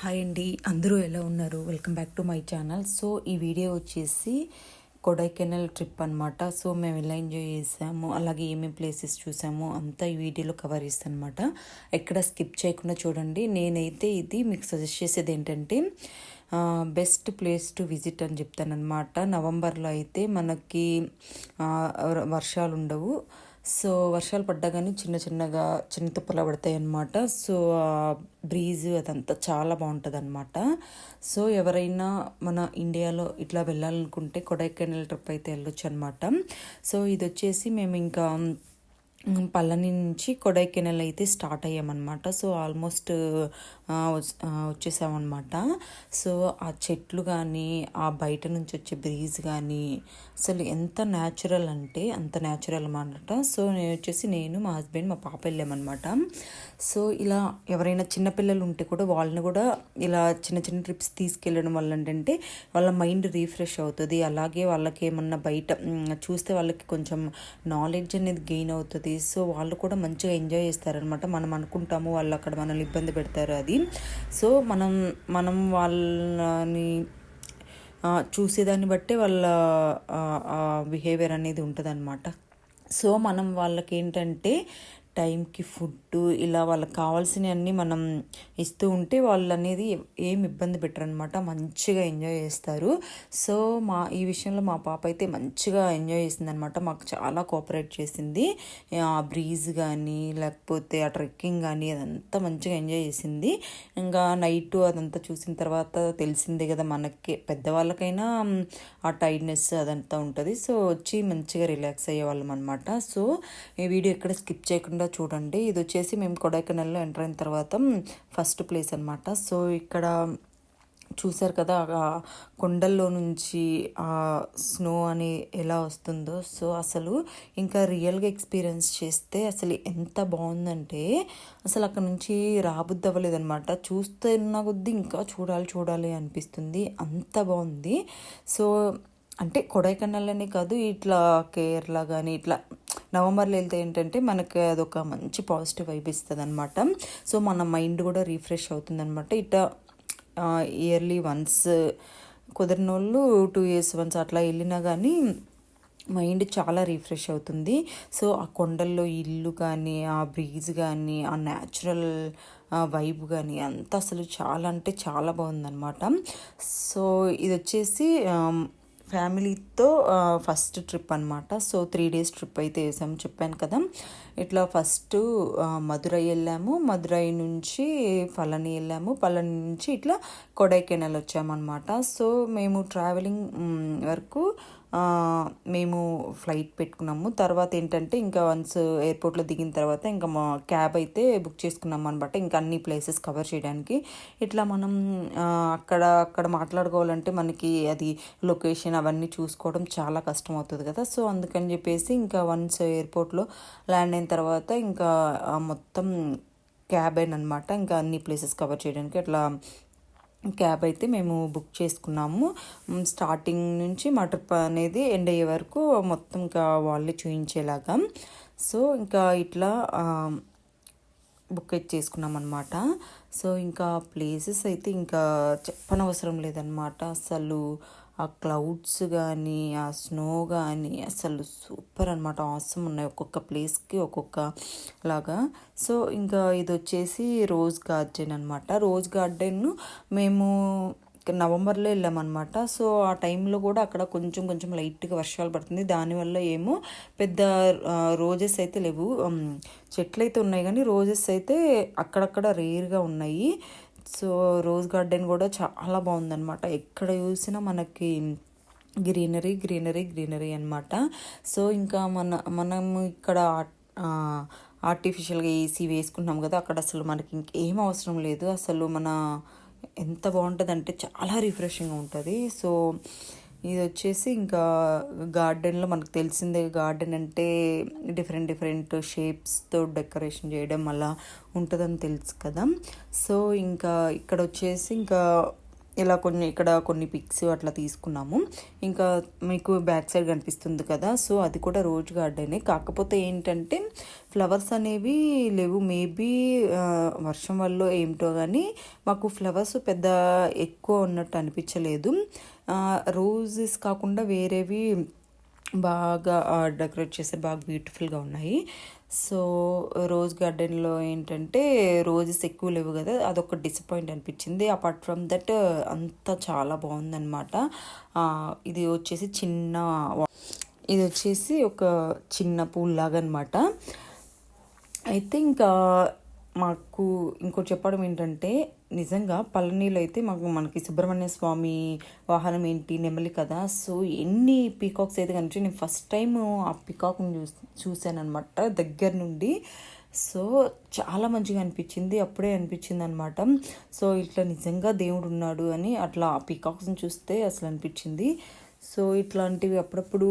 Hi అండి, అందరూ ఎలా ఉన్నారు? Welcome back to my channel. So ఈ వీడియో వచ్చేసి కొడైకెనాల్ ట్రిప్ అనమాట. సో మేము ఎలా ఎంజాయ్ చేసాము, అలాగే ఏమేమి ప్లేసెస్ చూసాము అంతా ఈ వీడియోలో కవర్ చేస్తాను అనమాట. ఎక్కడ స్కిప్ చేయకుండా చూడండి. నేనైతే ఇది మీకు సజెస్ట్ చేసేది ఏంటంటే బెస్ట్ ప్లేస్ టు విజిట్ అని చెప్తానమాట. నవంబర్లో అయితే మనకి వర్షాలు ఉండవు. సో వర్షాలు పడ్డా కానీ చిన్న తుప్పలా పడతాయి అన్నమాట. సో బ్రీజ్ అదంతా చాలా బాగుంటుంది అనమాట. సో ఎవరైనా మన ఇండియాలో ఇట్లా వెళ్ళాలనుకుంటే కొడైకెనాల్ ట్రిప్ అయితే వెళ్ళొచ్చు అనమాట. సో ఇది వచ్చేసి మేము ఇంకా పళని నుంచి కొడైకెనాల్ అయితే స్టార్ట్ అయ్యామన్నమాట. సో ఆల్మోస్ట్ వచ్చేసామన్నమాట. సో ఆ చెట్లు కానీ ఆ బయట నుంచి వచ్చే బ్రీజ్ కానీ అసలు ఎంత న్యాచురల్ అంటే అంత న్యాచురల్ అన్నమాట. సో నేను మా హస్బెండ్ మా పాప వెళ్ళామన్నమాట. సో ఇలా ఎవరైనా చిన్నపిల్లలు ఉంటే కూడా వాళ్ళని కూడా ఇలా చిన్న ట్రిప్స్ తీసుకెళ్ళడం వల్ల ఏంటంటే వాళ్ళ మైండ్ రీఫ్రెష్ అవుతుంది. అలాగే వాళ్ళకి ఏమన్నా బయట చూస్తే వాళ్ళకి కొంచెం నాలెడ్జ్ అనేది గెయిన్ అవుతుంది. సో వాళ్ళు కూడా మంచిగా ఎంజాయ్ చేస్తారనమాట. మనం అనుకుంటాము వాళ్ళు అక్కడ మనల్ని ఇబ్బంది పెడతారు అది. సో మనం వాళ్ళని చూసేదాన్ని బట్టే వాళ్ళ బిహేవియర్ అనేది ఉంటుంది అనమాట. సో మనం వాళ్ళకి ఏంటంటే టైంకి ఫుడ్ ఇలా వాళ్ళకి కావాల్సినవన్నీ మనం ఇస్తూ ఉంటే వాళ్ళు అనేది ఏం ఇబ్బంది పెట్టరు అనమాట. మంచిగా ఎంజాయ్ చేస్తారు. సో ఈ విషయంలో మా పాప అయితే మంచిగా ఎంజాయ్ చేసింది అనమాట. మాకు చాలా కోఆపరేట్ చేసింది. ఆ బ్రీజ్ కానీ లేకపోతే ఆ ట్రెక్కింగ్ కానీ అదంతా మంచిగా ఎంజాయ్ చేసింది. ఇంకా నైట్ అదంతా చూసిన తర్వాత తెలిసిందే కదా మనకి పెద్దవాళ్ళకైనా ఆ టైర్డ్నెస్ అదంతా ఉంటుంది. సో వచ్చి మంచిగా రిలాక్స్ అయ్యేవాళ్ళం అనమాట. సో ఈ వీడియో ఎక్కడ స్కిప్ చేయకుండా చూడండి. ఇది వచ్చేసి మేము కొడైకెనాల్లో ఎంటర్ అయిన తర్వాత ఫస్ట్ ప్లేస్ అనమాట. సో ఇక్కడ చూసారు కదా కొండల్లో నుంచి స్నో అని ఎలా వస్తుందో. సో అసలు ఇంకా రియల్గా ఎక్స్పీరియన్స్ చేస్తే అసలు ఎంత బాగుందంటే అసలు అక్కడ నుంచి రాబుద్ది అవ్వలేదన్నమాట. చూస్తున్న కొద్దీ ఇంకా చూడాలి అనిపిస్తుంది, అంత బాగుంది. సో అంటే కొడైకెనాల్ కాదు, ఇట్లా కేరళ కానీ ఇట్లా నవంబర్లో వెళ్తే ఏంటంటే మనకి అదొక మంచి పాజిటివ్ వైబ్ ఇస్తుంది అనమాట. సో మన మైండ్ కూడా రీఫ్రెష్ అవుతుంది అనమాట. ఇట్లా ఇయర్లీ వన్స్, కుదిరిన వాళ్ళు 2 years వన్స్ అట్లా వెళ్ళినా కానీ మైండ్ చాలా రీఫ్రెష్ అవుతుంది. సో ఆ కొండల్లో ఇల్లు కానీ ఆ బ్రీజ్ కానీ ఆ న్యాచురల్ వైబ్ కానీ అంతా అసలు చాలా అంటే చాలా బాగుందన్నమాట. సో ఇది వచ్చేసి ఫ్యామిలీతో ఫస్ట్ ట్రిప్ అనమాట. సో 3 days ట్రిప్ అయితే వేసాము, చెప్పాను కదా. ఇట్లా ఫస్ట్ మదురై వెళ్ళాము, మదురై నుంచి పళని వెళ్ళాము, పళని నుంచి ఇట్లా కొడైకెనాల్ వచ్చామన్నమాట. సో మేము ట్రావెలింగ్ వరకు మేము ఫ్లైట్ పెట్టుకున్నాము. తర్వాత ఏంటంటే ఇంకా వన్స్ ఎయిర్పోర్ట్లో దిగిన తర్వాత ఇంకా మా క్యాబ్ అయితే బుక్ చేసుకున్నాము అనమాట. ఇంకా అన్ని ప్లేసెస్ కవర్ చేయడానికి. ఇట్లా మనం అక్కడ మాట్లాడుకోవాలంటే మనకి అది లొకేషన్ అవన్నీ చూసుకోవడం చాలా కష్టం అవుతుంది కదా. సో అందుకని చెప్పేసి ఇంకా వన్స్ ఎయిర్పోర్ట్లో ల్యాండ్ అయిన తర్వాత ఇంకా మొత్తం క్యాబ్ అనమాట. ఇంకా అన్ని ప్లేసెస్ కవర్ చేయడానికి అట్లా క్యాబ్ అయితే మేము బుక్ చేసుకున్నాము. స్టార్టింగ్ నుంచి మా ట్రిప్ అనేది ఎండ్ అయ్యే వరకు మొత్తం ఇంకా వాళ్ళే చూపించేలాగా. సో ఇంకా ఇట్లా బుక్ అయితే చేసుకున్నాం అనమాట. సో ఇంకా ప్లేసెస్ అయితే ఇంకా చెప్పనవసరం లేదనమాట. అసలు ఆ క్లౌడ్స్ కానీ ఆ స్నో కానీ అసలు సూపర్ అనమాట. ఆసమ్ ఉన్నాయి ఒక్కొక్క ప్లేస్కి ఒక్కొక్క లాగా. సో ఇంకా ఇది వచ్చేసి రోజ్ గార్డెన్ అనమాట. రోజ్ గార్డెన్ మేము నవంబర్లో వెళ్ళామన్నమాట. సో ఆ టైంలో కూడా అక్కడ కొంచెం లైట్గా వర్షాలు పడుతుంది. దానివల్ల ఏమో పెద్ద రోజెస్ అయితే లేవు, చెట్లు అయితే ఉన్నాయి కానీ రోజెస్ అయితే అక్కడక్కడ రేర్గా ఉన్నాయి. సో రోజ్ గార్డెన్ కూడా చాలా బాగుందన్నమాట. ఎక్కడ చూసినా మనకి గ్రీనరీ అనమాట. సో ఇంకా మనం ఇక్కడ ఆర్టిఫిషియల్గా ఏసీ వేసుకున్నాం కదా, అక్కడ అసలు మనకి ఇంకేం అవసరం లేదు. అసలు ఎంత బాగుంటుంది అంటే చాలా రిఫ్రెషింగ్గా ఉంటుంది. సో ఇది వచ్చేసి ఇంకా గార్డెన్లో మనకు తెలిసిందే, గార్డెన్ అంటే డిఫరెంట్ షేప్స్తో డెకరేషన్ చేయడం అలా ఉంటుందని తెలుసు కదా. సో ఇంకా ఇక్కడ వచ్చేసి ఇంకా ఇలా ఇక్కడ కొన్ని పిక్స్ అట్లా తీసుకున్నాము. ఇంకా మీకు బ్యాక్ సైడ్ కనిపిస్తుంది కదా, సో అది కూడా రోజ్ గార్డెనే. కాకపోతే ఏంటంటే ఫ్లవర్స్ అనేవి లేవు. మేబీ వర్షం వల్ల ఏమిటో కానీ మాకు ఫ్లవర్స్ పెద్ద ఎక్కువ ఉన్నట్టు అనిపించలేదు. రోజెస్ కాకుండా వేరేవి బాగా డెకరేట్ చేశారు, బాగా బ్యూటిఫుల్గా ఉన్నాయి. సో రోజ్ గార్డెన్లో ఏంటంటే రోజెస్ ఎక్కువ లేవు కదా, అదొక డిసప్పాయింట్ అనిపించింది. అపార్ట్ ఫ్రమ్ దట్ అంతా చాలా బాగుందన్నమాట. ఇది వచ్చేసి ఒక చిన్న పూల్ లాగా అనమాట. అయితే ఇంకా మాకు ఇంకోటి చెప్పడం ఏంటంటే, నిజంగా పళనిలో అయితే మనకి సుబ్రహ్మణ్య స్వామి వాహనం ఏంటి, నెమలి కదా. సో ఎన్ని పీకాక్స్ అయితే కనిపించి, నేను ఫస్ట్ టైం ఆ పీకాక్ని చూశాను అనమాట దగ్గర నుండి. సో చాలా మంచిగా అనిపించింది, అప్పుడే అనిపించింది అనమాట. సో ఇట్లా నిజంగా దేవుడు ఉన్నాడు అని అట్లా ఆ పీకాక్స్ని చూస్తే అసలు అనిపించింది. సో ఇట్లాంటివి అప్పుడప్పుడు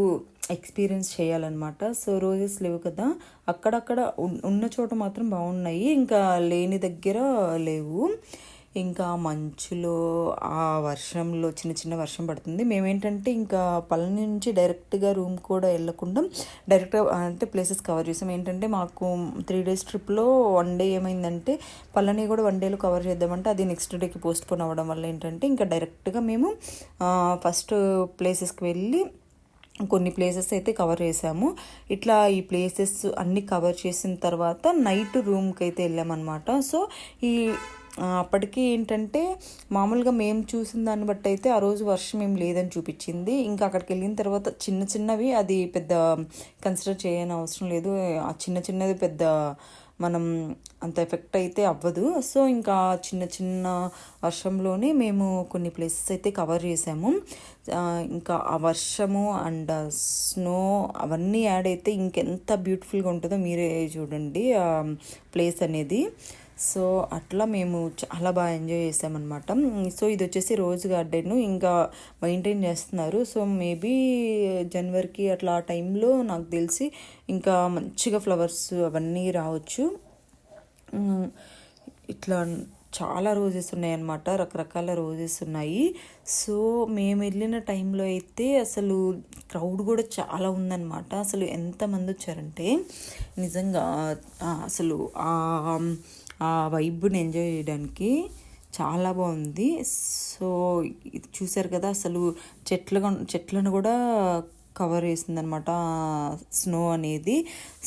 ఎక్స్పీరియన్స్ చేయాలన్నమాట. సో రోజెస్ లేవు కదా, అక్కడక్కడ ఉన్న చోట మాత్రం బాగున్నాయి, ఇంకా లేని దగ్గర లేవు. ఇంకా మంచులో ఆ వర్షంలో చిన్న వర్షం పడుతుంది. మేమేంటంటే ఇంకా పళని నుంచి డైరెక్ట్గా రూమ్ కూడా వెళ్ళకుండా డైరెక్ట్గా అంటే ప్లేసెస్ కవర్ చేసాం. ఏంటంటే మాకు 3 days ట్రిప్లో 1 day ఏమైందంటే పళని కూడా 1 dayలో కవర్ చేద్దామంటే అది నెక్స్ట్ డేకి పోస్ట్ పోన్ అవ్వడం వల్ల ఏంటంటే ఇంకా డైరెక్ట్గా మేము ఫస్ట్ ప్లేసెస్కి వెళ్ళి కొన్ని ప్లేసెస్ అయితే కవర్ చేసాము. ఇట్లా ఈ ప్లేసెస్ అన్నీ కవర్ చేసిన తర్వాత నైట్ రూమ్కి అయితే వెళ్ళామన్నమాట. సో అప్పటికి ఏంటంటే మామూలుగా మేము చూసిన దాన్ని బట్టి అయితే ఆ రోజు వర్షం ఏం లేదని చూపించింది. ఇంకా అక్కడికి వెళ్ళిన తర్వాత చిన్నవి అది పెద్ద కన్సిడర్ చేయని అవసరం లేదు. ఆ చిన్నది పెద్ద మనం అంత ఎఫెక్ట్ అయితే అవ్వదు. సో ఇంకా చిన్న వర్షంలోనే మేము కొన్ని ప్లేసెస్ అయితే కవర్ చేసాము. ఇంకా ఆ వర్షము అండ్ స్నో అవన్నీ యాడ్ అయితే ఇంకెంత బ్యూటిఫుల్గా ఉంటుందో మీరే చూడండి ఆ ప్లేస్ అనేది. సో అట్లా మేము చాలా బాగా ఎంజాయ్ చేసామన్నమాట. సో ఇది వచ్చేసి రోజ్ గార్డెన్, ఇంకా మెయింటైన్ చేస్తున్నారు. సో మేబీ జనవరికి అట్లా ఆ టైంలో నాకు తెలిసి ఇంకా మంచిగా ఫ్లవర్స్ అవన్నీ రావచ్చు. ఇట్లా చాలా రోజెస్ ఉన్నాయన్నమాట, రకరకాల రోజెస్ ఉన్నాయి. సో మేము వెళ్ళిన టైంలో అయితే అసలు క్రౌడ్ కూడా చాలా ఉందన్నమాట. అసలు ఎంతమంది వచ్చారంటే నిజంగా అసలు ఆ వైబ్ని ఎంజాయ్ చేయడానికి చాలా బాగుంది. సో చూసారు కదా, అసలు చెట్లను కూడా కవర్ చేసిందనమాట స్నో అనేది.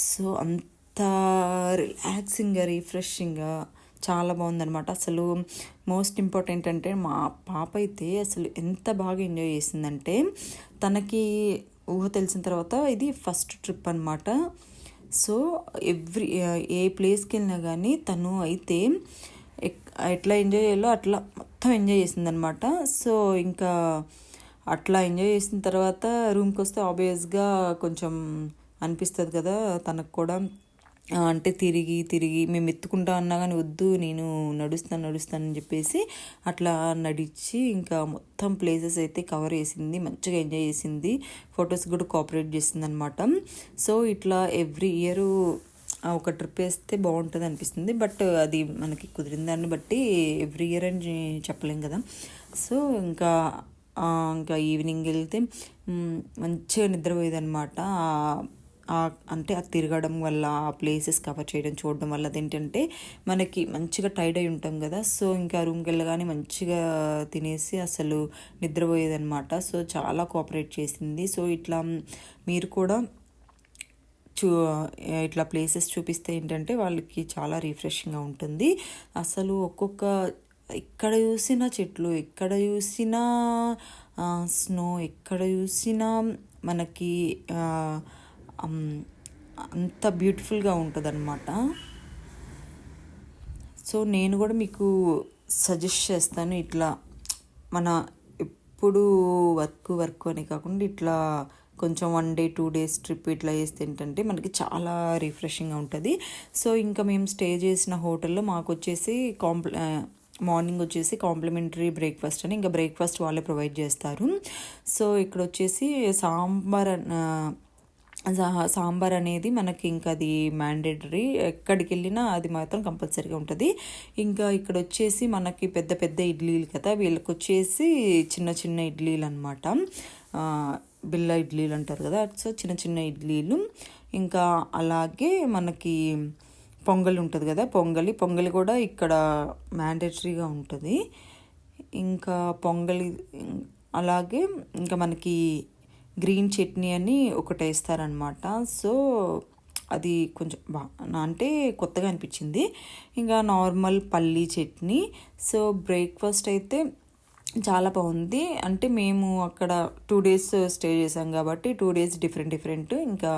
సో అంత రిలాక్సింగ్గా రిఫ్రెషింగ్గా చాలా బాగుందనమాట. అసలు మోస్ట్ ఇంపార్టెంట్ అంటే మా పాప అయితే అసలు ఎంత బాగా ఎంజాయ్ చేసిందంటే, తనకి ఊహ తెలిసిన తర్వాత ఇది ఫస్ట్ ట్రిప్ అనమాట. సో ఏ ప్లేస్కి వెళ్ళినా కానీ తను అయితే ఎట్లా ఎంజాయ్ చేయాలో అట్లా మొత్తం ఎంజాయ్ చేసిందనమాట. సో ఇంకా అట్లా ఎంజాయ్ చేసిన తర్వాత రూమ్కి వస్తే ఆబ్వియస్గా కొంచెం అనిపిస్తుంది కదా తనకు కూడా. అంటే తిరిగి మేము ఎత్తుకుంటా అన్నా కానీ వద్దు, నేను నడుస్తానని చెప్పేసి అట్లా నడిచి ఇంకా మొత్తం ప్లేసెస్ అయితే కవర్ చేసింది, మంచిగా ఎంజాయ్ చేసింది, ఫొటోస్ కూడా కోఆపరేట్ చేసింది అనమాట. సో ఇట్లా ఎవ్రీ ఇయర్ ఒక ట్రిప్ వేస్తే బాగుంటుంది అనిపిస్తుంది. బట్ అది మనకి కుదిరిన దాన్ని బట్టి ఎవ్రీ ఇయర్ అని చెప్పలేం కదా. సో ఇంకా ఈవినింగ్ వెళ్తే మంచిగా నిద్రపోయేదన్నమాట. అంటే అది తిరగడం వల్ల, ఆ ప్లేసెస్ కవర్ చేయడం చూడడం వల్ల అదేంటంటే మనకి మంచిగా టైర్డ్ అయి ఉంటాం కదా. సో ఇంకా రూమ్కి వెళ్ళగానే మంచిగా తినేసి అసలు నిద్రపోయేదన్నమాట. సో చాలా కోఆపరేట్ చేసింది. సో ఇట్లా మీరు కూడా ఇట్లా ప్లేసెస్ చూపిస్తే ఏంటంటే వాళ్ళకి చాలా రిఫ్రెషింగ్గా ఉంటుంది. అసలు ఎక్కడ చూసినా చెట్లు, ఎక్కడ చూసినా స్నో, ఎక్కడ చూసినా మనకి అంత బ్యూటిఫుల్గా ఉంటుంది అన్నమాట. సో నేను కూడా మీకు సజెస్ట్ చేస్తాను, ఇట్లా మన ఎప్పుడు వర్క్ అని కాకుండా ఇట్లా కొంచెం 1 day 2 days ట్రిప్ ఇట్లా చేస్తే ఏంటంటే మనకి చాలా రిఫ్రెషింగ్గా ఉంటుంది. సో ఇంకా మేము స్టే చేసిన హోటల్లో మాకు వచ్చేసి మార్నింగ్ వచ్చేసి కాంప్లిమెంటరీ బ్రేక్ఫాస్ట్ అని, ఇంకా బ్రేక్ఫాస్ట్ వాళ్ళే ప్రొవైడ్ చేస్తారు. సో ఇక్కడ వచ్చేసి సాంబార్ అనేది మనకి ఇంకా అది మ్యాండేటరీ, ఎక్కడికి వెళ్ళినా అది మాత్రం కంపల్సరీగా ఉంటుంది. ఇంకా ఇక్కడ వచ్చేసి మనకి పెద్ద పెద్ద ఇడ్లీలు కదా, వీళ్ళకి వచ్చేసి చిన్న చిన్న ఇడ్లీలు అనమాట, బిల్ల ఇడ్లీలు అంటారు కదా, సో చిన్న చిన్న ఇడ్లీలు. ఇంకా అలాగే మనకి పొంగల్ ఉంటుంది కదా, పొంగలి కూడా ఇక్కడ మ్యాండేటరీగా ఉంటుంది. ఇంకా పొంగలి అలాగే ఇంకా మనకి గ్రీన్ చట్నీ అని ఒకటి వేస్తారనమాట. సో అది కొంచెం అంటే కొత్తగా అనిపించింది. ఇంకా నార్మల్ పల్లీ చట్నీ. సో బ్రేక్ఫాస్ట్ అయితే చాలా బాగుంది. అంటే మేము అక్కడ 2 days స్టే చేసాం కాబట్టి 2 days డిఫరెంట్ ఇంకా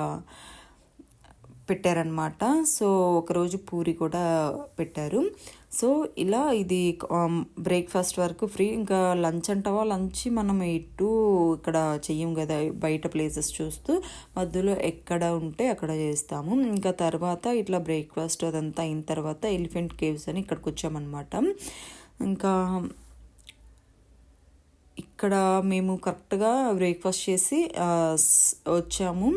పెట్టారనమాట. సో ఒకరోజు పూరి కూడా పెట్టారు. సో ఇలా ఇది బ్రేక్ఫాస్ట్ వరకు ఫ్రీ. ఇంకా లంచ్ అంటావా, లంచ్ మనం ఎటు ఇక్కడ చెయ్యం కదా, బయట ప్లేసెస్ చూస్తూ మధ్యలో ఎక్కడ ఉంటే అక్కడ చేస్తాము. ఇంకా తర్వాత ఇట్లా బ్రేక్ఫాస్ట్ అదంతా అయిన తర్వాత ఎలిఫెంట్ కేవ్స్ అని ఇక్కడికి వచ్చామన్నమాట. ఇంకా ఇక్కడ మేము కరెక్ట్గా బ్రేక్ఫాస్ట్ చేసి వచ్చాము.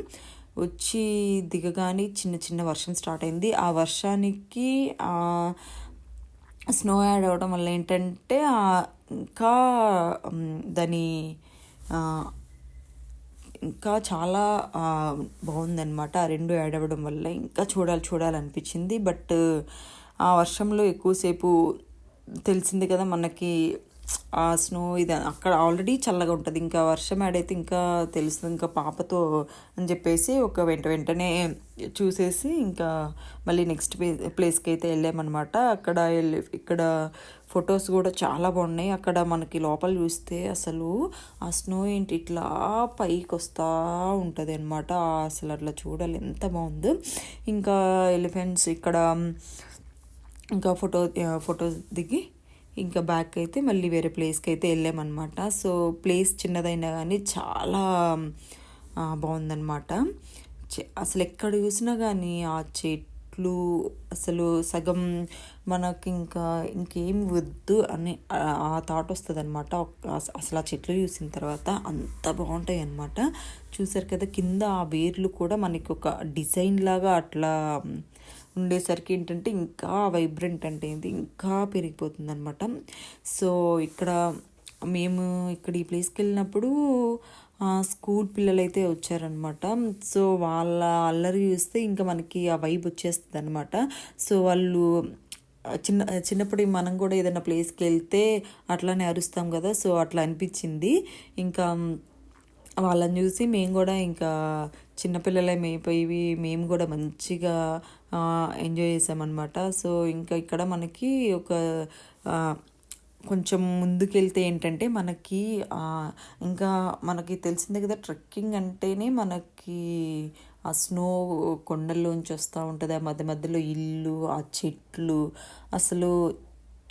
వచ్చి దిగగానే చిన్న చిన్న వర్షం స్టార్ట్ అయింది. ఆ వర్షానికి స్నో యాడ్ అవ్వడం వల్ల ఏంటంటే ఇంకా దాని ఇంకా చాలా బాగుందన్నమాట. ఆ 2 యాడ్ అవ్వడం వల్ల ఇంకా చూడాలనిపించింది. బట్ ఆ వర్షంలో ఎక్కువసేపు తెలిసింది కదా మనకి, ఆ స్నో ఇది అక్కడ ఆల్రెడీ చల్లగా ఉంటుంది, ఇంకా వర్షం యాడ్ అయితే ఇంకా తెలుస్తుంది. ఇంకా పాపతో అని చెప్పేసి వెంటనే చూసేసి ఇంకా మళ్ళీ నెక్స్ట్ ప్లేస్కి అయితే వెళ్ళామన్నమాట. ఇక్కడ ఫొటోస్ కూడా చాలా బాగున్నాయి. అక్కడ మనకి లోపల చూస్తే అసలు ఆ స్నో ఏంటి ఇట్లా పైకి వస్తూ ఉంటుంది అనమాట. అసలు అట్లా చూడాలి ఎంత బాగుందో. ఇంకా ఎలిఫెంట్స్ ఇక్కడ ఇంకా ఫొటోస్ దిగి ఇంకా బ్యాక్ అయితే మళ్ళీ వేరే ప్లేస్కి అయితే వెళ్ళామన్నమాట. సో ప్లేస్ చిన్నదైనా కానీ చాలా బాగుందన్నమాట. అసలు ఎక్కడ చూసినా కానీ ఆ చెట్లు అసలు సగం మనకి ఇంకేం వద్దు అని ఆ థాట్ వస్తుంది అనమాట. అసలు ఆ చెట్లు చూసిన తర్వాత అంత బాగుంటాయి అన్నమాట. చూసారు కదా, కింద ఆ వేర్లు కూడా మనకి ఒక డిజైన్ లాగా అట్లా ఉండేసరికి ఏంటంటే ఇంకా వైబ్రెంట్ అంటే ఏంటి ఇంకా పెరిగిపోతుంది అనమాట. సో మేము ఈ ప్లేస్కి వెళ్ళినప్పుడు స్కూల్ పిల్లలు అయితే వచ్చారనమాట. సో వాళ్ళ అల్లరి చూస్తే ఇంకా మనకి ఆ వైబ్ వచ్చేస్తుంది అనమాట. సో వాళ్ళు చిన్నప్పుడు మనం కూడా ఏదైనా ప్లేస్కి వెళ్తే అట్లానే అరుస్తాం కదా, సో అట్లా అనిపించింది. ఇంకా వాళ్ళని చూసి మేము కూడా ఇంకా చిన్నపిల్లలమైపోయి మేము కూడా మంచిగా ఎంజాయ్ చేసామన్నమాట. సో ఇంకా ఇక్కడ మనకి కొంచెం ముందుకెళ్తే ఏంటంటే మనకి ఇంకా మనకి తెలిసిందే కదా, ట్రెక్కింగ్ అంటేనే మనకి ఆ స్నో కొండల్లోంచి వస్తూ ఉంటుంది, ఆ మధ్యలో ఇల్లు, ఆ చెట్లు అసలు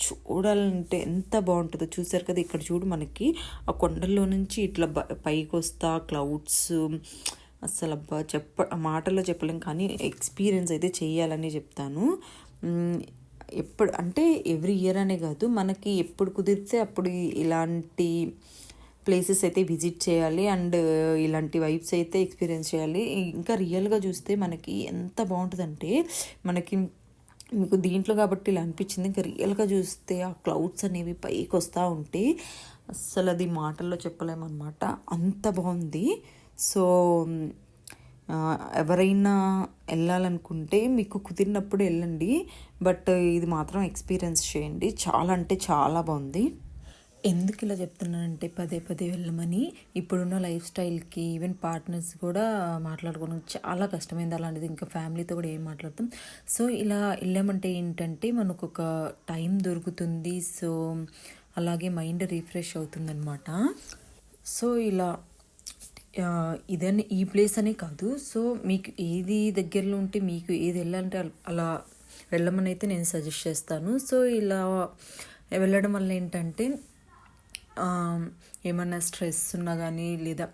చూడాలంటే ఎంత బాగుంటుందో. చూసారు కదా, ఇక్కడ చూడు మనకి ఆ కొండల్లో నుంచి ఇట్లా పైకి వస్తా క్లౌడ్స్, అసలు మాటల్లో చెప్పలేం, కానీ ఎక్స్పీరియన్స్ అయితే చేయాలని చెప్తాను. ఎప్పుడు అంటే ఎవ్రీ ఇయర్ అనే కాదు, మనకి ఎప్పుడు కుదిరితే అప్పుడు ఇలాంటి ప్లేసెస్ అయితే విజిట్ చేయాలి అండ్ ఇలాంటి వైబ్స్ అయితే ఎక్స్పీరియన్స్ చేయాలి. ఇంకా రియల్గా చూస్తే మనకి ఎంత బాగుంటుందంటే, మీకు దీంట్లో కాబట్టి ఇలా అనిపించింది, ఇంకా రియల్గా చూస్తే ఆ క్లౌడ్స్ అనేవి పైకి వస్తూ ఉంటే అస్సలు అది మాటల్లో చెప్పలేమన్నమాట, అంత బాగుంది. సో ఎవరైనా వెళ్ళాలనుకుంటే మీకు కుదిరినప్పుడు వెళ్ళండి, బట్ ఇది మాత్రం ఎక్స్పీరియన్స్ చేయండి. చాలా అంటే చాలా బాగుంది. ఎందుకు ఇలా చెప్తున్నానంటే పదే వెళ్ళమని, ఇప్పుడున్న లైఫ్ స్టైల్కి ఈవెన్ పార్ట్నర్స్ కూడా మాట్లాడుకోవడం చాలా కష్టమైంది. అలాంటిది ఇంకా ఫ్యామిలీతో కూడా ఏం మాట్లాడతాం. సో ఇలా వెళ్ళామంటే ఏంటంటే మనకు ఒక టైం దొరుకుతుంది. సో అలాగే మైండ్ రిఫ్రెష్ అవుతుందన్నమాట. సో ఇలా ఇదని ఈ ప్లేస్ అనే కాదు, సో మీకు ఏది దగ్గరలో ఉంటే మీకు ఏది వెళ్ళాలంటే అలా వెళ్ళమని అయితే నేను సజెస్ట్ చేస్తాను. సో ఇలా వెళ్ళడం వల్ల ఏంటంటే ఏమన్నా స్ట్రెస్ ఉన్నా కానీ, లేదా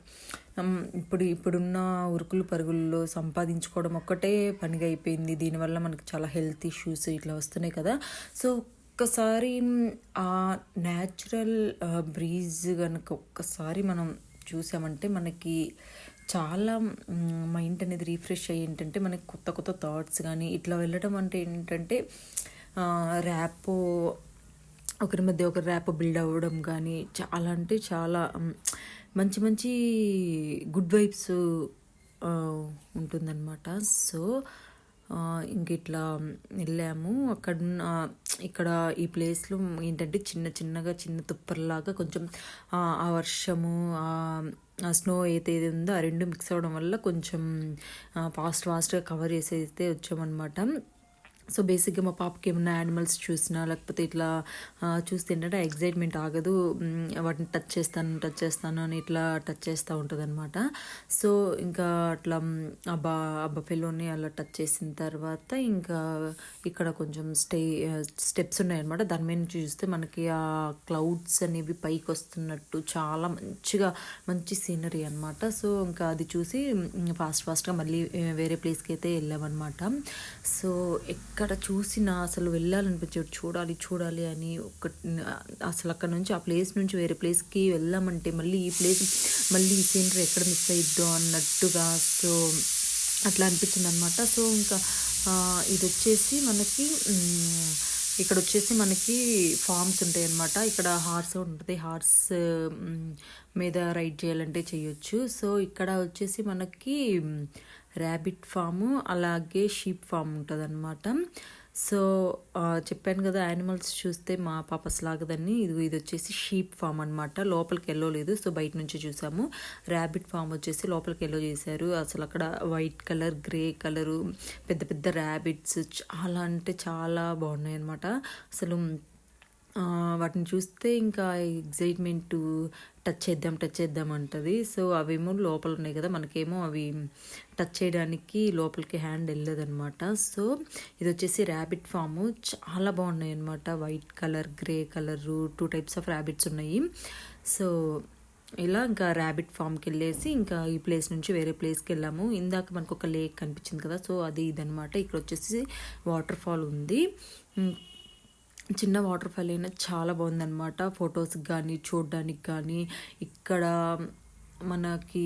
ఇప్పుడున్న ఉరుకులు పరుగుల్లో సంపాదించుకోవడం ఒక్కటే పనిగా అయిపోయింది. దీనివల్ల మనకు చాలా హెల్త్ ఇష్యూస్ ఇట్లా వస్తున్నాయి కదా. సో ఒక్కసారి ఆ న్యాచురల్ బ్రీజ్ కనుక ఒక్కసారి మనం చూసామంటే మనకి చాలా మైండ్ అనేది రీఫ్రెష్ అయ్యి ఏంటంటే మనకి కొత్త కొత్త థాట్స్ కానీ ఇట్లా వెళ్ళడం అంటే ఏంటంటే ర్యాపో ఒకరి మధ్య ఒకరి ర్యాప్ బిల్డ్ అవ్వడం కానీ చాలా అంటే చాలా మంచి మంచి గుడ్ వైబ్స్ ఉంటుందన్నమాట. సో ఇంక ఇట్లా వెళ్ళాము. ఇక్కడ ఈ ప్లేస్లో ఏంటంటే చిన్న తుప్పర్లాగా కొంచెం ఆ వర్షము ఆ స్నో ఏది ఉందో ఆ రెండు మిక్స్ అవ్వడం వల్ల కొంచెం ఫాస్ట్గా కవర్ చేసి వచ్చామన్నమాట. సో బేసిక్గా మా పాపకి ఏమన్నా యానిమల్స్ చూసినా లేకపోతే ఇట్లా చూస్తే ఏంటంటే ఎగ్జైట్మెంట్ ఆగదు. వాటిని టచ్ చేస్తాను అని ఇట్లా టచ్ చేస్తూ ఉంటుంది అనమాట. సో ఇంకా అట్లా బఫెలోని అలా టచ్ చేసిన తర్వాత ఇంకా ఇక్కడ కొంచెం స్టెప్స్ ఉన్నాయన్నమాట. దాని మీద నుంచి చూస్తే మనకి ఆ క్లౌడ్స్ అనేవి పైకి వస్తున్నట్టు చాలా మంచి సీనరీ అనమాట. సో ఇంకా అది చూసి ఫాస్ట్గా మళ్ళీ వేరే ప్లేస్కి అయితే వెళ్ళామన్నమాట. సో ఎక్కడ చూసినా అసలు వెళ్ళాలనిపించేది, చూడాలి అని అసలు అక్కడ నుంచి ఆ ప్లేస్ నుంచి వేరే ప్లేస్కి వెళ్ళామంటే మళ్ళీ ఈ సీనరీ ఎక్కడ మిస్ అయిద్దో అన్నట్టుగా సో అట్లా అనిపించింది అనమాట. సో ఇంకా ఇది వచ్చేసి మనకి ఫార్మ్స్ ఉంటాయి అన్నమాట. ఇక్కడ హార్స్ ఉంటుంది, హార్స్ మీద రైడ్ చేయాలంటే చేయొచ్చు. సో ఇక్కడ వచ్చేసి మనకి ర్యాబిట్ ఫాము అలాగే షీప్ ఫామ్ ఉంటుంది అనమాట. సో చెప్పాను కదా యానిమల్స్ చూస్తే మా పాప అసలాగదని. ఇది వచ్చేసి షీప్ ఫామ్ అనమాట. లోపలికి వెళ్ళలేదు, సో బయట నుంచి చూసాము. ర్యాబిట్ ఫామ్ వచ్చేసి లోపలికి ఎల్లో చేశారు. అసలు అక్కడ వైట్ కలర్, గ్రే కలరు, పెద్ద పెద్ద ర్యాబిట్స్ చాలా అంటే చాలా బాగున్నాయి అనమాట. అసలు వాటిని చూస్తే ఇంకా ఎగ్జైట్మెంట్ టచ్ చేద్దాం అంటుంది. సో అవేమో లోపల ఉన్నాయి కదా, మనకేమో అవి టచ్ చేయడానికి లోపలికి హ్యాండ్ వెళ్ళదనమాట. సో ఇది వచ్చేసి ర్యాబిట్ ఫాము. చాలా బాగున్నాయి అనమాట. White colour, grey colour, 2 types of rabbits ఉన్నాయి. సో ఇలా ఇంకా ర్యాబిట్ ఫామ్కి వెళ్ళేసి ఇంకా ఈ ప్లేస్ నుంచి వేరే ప్లేస్కి వెళ్ళాము. ఇందాక మనకు ఒక లేక్ కనిపించింది కదా, సో అది ఇదనమాట. ఇక్కడ వచ్చేసి వాటర్ ఫాల్ ఉంది. చిన్న వాటర్ ఫాల్ అయినా చాలా బాగుందన్నమాట. ఫొటోస్కి కానీ చూడడానికి కానీ. ఇక్కడ మనకి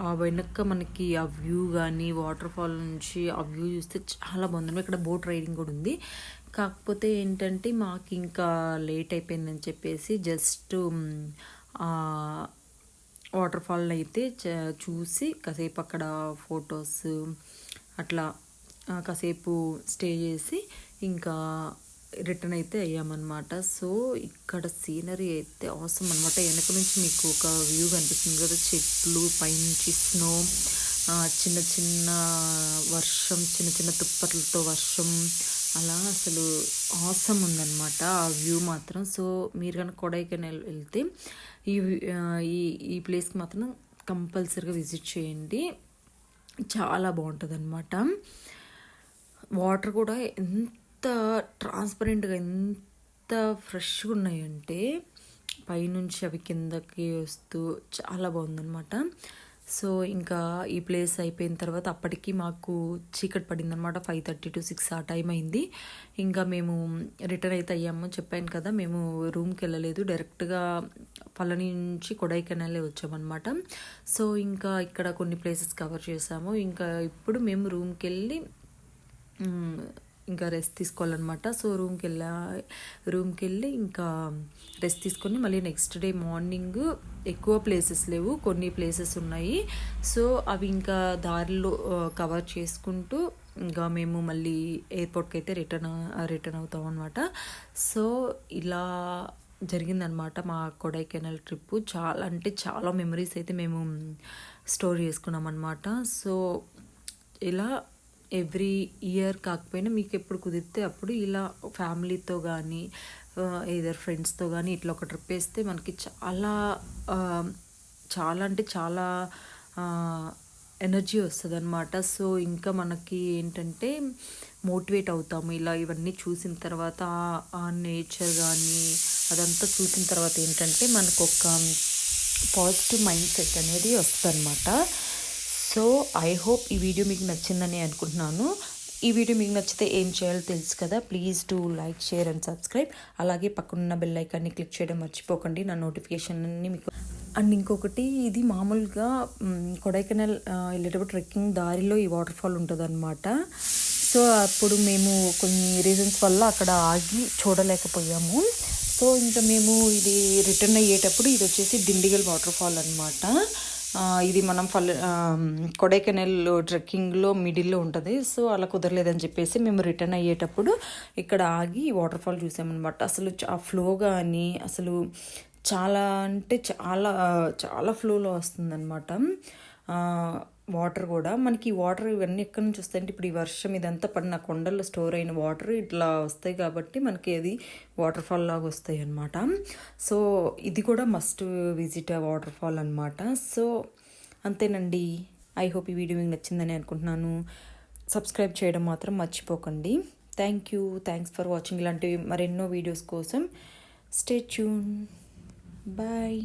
ఆ వెనక మనకి ఆ వ్యూ కానీ వాటర్ ఫాల్ నుంచి ఆ వ్యూ చూస్తే చాలా బాగుంది. ఇక్కడ బోట్ రైడింగ్ కూడా ఉంది. కాకపోతే ఏంటంటే మాకు ఇంకా లేట్ అయిపోయిందని చెప్పేసి జస్ట్ వాటర్ ఫాల్ అయితే చూసి కాసేపు అక్కడ ఫొటోస్ అట్లా కాసేపు స్టే చేసి ఇంకా రిటర్న్ అయితే అయ్యామన్నమాట. సో ఇక్కడ సీనరీ అయితే అవసరం అనమాట. వెనక నుంచి మీకు ఒక వ్యూ కనిపిస్తుంది కదా, చెట్లు, పైనుంచి స్నో, చిన్న వర్షం, చిన్న తుప్పర్లతో వర్షం, అలా అసలు అవసరం ఉందన్నమాట ఆ వ్యూ మాత్రం. సో మీరు కనుక కొడైకెనాల్ వెళ్తే ఈ ప్లేస్కి మాత్రం కంపల్సరీగా విజిట్ చేయండి. చాలా బాగుంటుంది అనమాట. వాటర్ కూడా ఎంత ట్రాన్స్పరెంట్గా ఎంత ఫ్రెష్గా ఉన్నాయంటే పైనుంచి అవి కిందకి వస్తూ చాలా బాగుందన్నమాట. సో ఇంకా ఈ ప్లేస్ అయిపోయిన తర్వాత అప్పటికి మాకు చీకటి పడింది అనమాట. 5:30 to 6 ఆ టైం అయింది. ఇంకా మేము రిటర్న్ అయితే అయ్యాము. చెప్పాను కదా మేము రూమ్కి వెళ్ళలేదు, డైరెక్ట్గా పళని నుంచి కొడైకెనాలే వచ్చామన్నమాట. సో ఇంకా ఇక్కడ కొన్ని ప్లేసెస్ కవర్ చేసాము. ఇంకా ఇప్పుడు మేము రూమ్కి వెళ్ళి ఇంకా రెస్ట్ తీసుకోవాలన్నమాట. సో రూమ్కి వెళ్ళి ఇంకా రెస్ట్ తీసుకొని మళ్ళీ నెక్స్ట్ డే మార్నింగ్ ఎక్కువ ప్లేసెస్ లేవు, కొన్ని ప్లేసెస్ ఉన్నాయి. సో అవి ఇంకా దారిలో కవర్ చేసుకుంటూ ఇంకా మేము మళ్ళీ ఎయిర్పోర్ట్కి అయితే రిటర్న్ అవుతాం అనమాట. సో ఇలా జరిగిందనమాట మా కొడైకెనాల్ ట్రిప్పు. చాలా అంటే చాలా మెమరీస్ అయితే మేము స్టోర్ చేసుకున్నాం అనమాట. సో ఇలా ఎవ్రీ ఇయర్ కాకపోయినా మీకు ఎప్పుడు కుదిరితే అప్పుడు ఇలా ఫ్యామిలీతో కానీ ఏదర్ ఫ్రెండ్స్తో కానీ ఇట్లా ఒక ట్రిప్ వేస్తే మనకి చాలా అంటే చాలా ఎనర్జీ వస్తుంది అనమాట. సో ఇంకా మనకి ఏంటంటే మోటివేట్ అవుతాము ఇలా ఇవన్నీ చూసిన తర్వాత. ఆ నేచర్ కానీ అదంతా చూసిన తర్వాత ఏంటంటే మనకు ఒక పాజిటివ్ మైండ్ సెట్ అనేది వస్తుంది అనమాట. సో ఐ హోప్ ఈ వీడియో మీకు నచ్చిందని అనుకుంటున్నాను. ఈ వీడియో మీకు నచ్చితే ఏం చేయాలో తెలుసు కదా, please do like, share and subscribe. అలాగే పక్కనున్న బెల్ ఐకాన్ని క్లిక్ చేయడం మర్చిపోకండి. నా నోటిఫికేషన్ అన్ని మీకు అండ్ ఇంకొకటి ఇది మామూలుగా కొడైకెనాల్ వెళ్ళేటప్పుడు ట్రెక్కింగ్ దారిలో ఈ వాటర్ ఫాల్ ఉంటుందన్నమాట. సో అప్పుడు మేము కొన్ని రీజన్స్ వల్ల అక్కడ ఆగి చూడలేకపోయాము. సో ఇంకా మేము ఇది రిటర్న్ అయ్యేటప్పుడు ఇది వచ్చేసి దిండిగల్ వాటర్ ఫాల్ అనమాట. ఇది మనం కొడైకెనాల్ ట్రెక్కింగ్లో మిడిల్లో ఉంటుంది. సో అలా కుదరలేదని చెప్పేసి మేము రిటర్న్ అయ్యేటప్పుడు ఇక్కడ ఆగి వాటర్ ఫాల్ చూసామన్నమాట. అసలు ఆ ఫ్లో కానీ అసలు చాలా అంటే చాలా చాలా ఫ్లోలో వస్తుందన్నమాట. వాటర్ కూడా మనకి వాటర్ ఇవన్నీ ఎక్కడి నుంచి వస్తాయంటే ఇప్పుడు ఈ వర్షం ఇదంతా పడిన కొండల్లో స్టోర్ అయిన వాటర్ ఇట్లా వస్తాయి కాబట్టి మనకి అది వాటర్ ఫాల్ లాగా వస్తాయి అన్నమాట. సో ఇది కూడా మస్ట్ విజిట్ వాటర్ ఫాల్ అనమాట. సో అంతేనండి. ఐ హోప్ ఈ వీడియో మీకు నచ్చిందని అనుకుంటున్నాను. సబ్స్క్రైబ్ చేయడం మాత్రం మర్చిపోకండి. Thanks for watching. ఇలాంటివి మరెన్నో వీడియోస్ కోసం స్టే ట్యూన్. బాయ్.